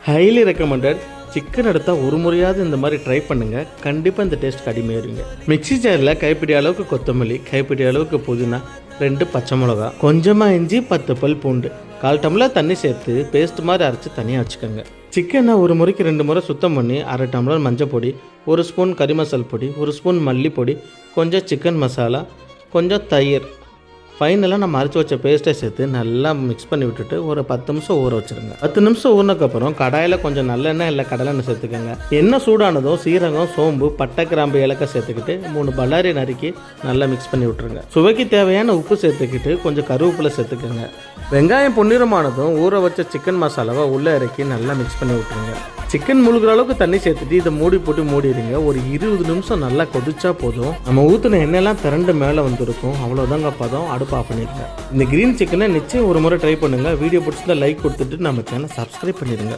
Highly recommended. Chicken எடுத்தால் ஒரு முறையாவது இந்த மாதிரி ட்ரை பண்ணுங்கள். கண்டிப்பாக இந்த டேஸ்ட் அடிமையாயிருங்க. மிக்ஸி ஜாரில் கைப்பிடி அளவுக்கு கொத்தமல்லி, கைப்பிடி அளவுக்கு புதினா, 2 பச்சை மிளகா, கொஞ்சமாக இஞ்சி, 10 பல் பூண்டு, 1/4 டம்ளர் தண்ணி சேர்த்து பேஸ்ட் மாதிரி அரைச்சி தனியாக வச்சுக்கோங்க. சிக்கனை ஒரு முறைக்கு 2 முறை சுத்தம் பண்ணி 1/2 டம்ளர் மஞ்சள் பொடி, 1 ஸ்பூன் கறி மசால் பொடி, 1 ஸ்பூன் மல்லிப்பொடி, கொஞ்சம் சிக்கன் மசாலா, கொஞ்சம் தயிர், ஃபைனலாக நம்ம அரைச்சி வச்ச பேஸ்ட்டை சேர்த்து நல்லா மிக்ஸ் பண்ணி விட்டுட்டு ஒரு 10 நிமிஷம் ஊற வச்சுருங்க. 10 நிமிஷம் ஊறினதுக்கப்புறம் கடாயில் கொஞ்சம் நல்லெண்ணெய் இல்லை கடலெண்ணெய் சேர்த்துக்கோங்க. எண்ணெய் சூடானதும் சீரகம், சோம்பு, பட்டை, கிராம்பு, ஏலக்காய் சேர்த்துக்கிட்டு 3 பல்லாரி நறுக்கி நல்லா மிக்ஸ் பண்ணி விட்டுருங்க. சுவைக்கு தேவையான உப்பு சேர்த்துக்கிட்டு கொஞ்சம் கருவேப்பிலை சேர்த்துக்கோங்க. வெங்காயம் பொன்னிறமானதும் ஊற வச்ச சிக்கன் மசாலாவை உள்ளே இறக்கி நல்லா மிக்ஸ் பண்ணி விட்டுருங்க. சிக்கன் முழுகிற அளவுக்கு தண்ணி சேர்த்துட்டு இதை மூடி போட்டு மூடிடுங்க. ஒரு 20 நிமிஷம் நல்லா கொதிச்சா போதும். நம்ம ஊற்றின எண்ணெயெல்லாம் திரண்டு மேலே வந்துருக்கும். அவ்வளோதாங்க பதம். அடுப்பு ஆஃப் பண்ணிடுங்க. இந்த கிரீன் சிக்கனை நிச்சயம் ஒரு முறை ட்ரை பண்ணுங்கள். வீடியோ பிடிச்சிருந்தா லைக் கொடுத்துட்டு நம்ம சேனல் சப்ஸ்கிரைப் பண்ணிடுங்க.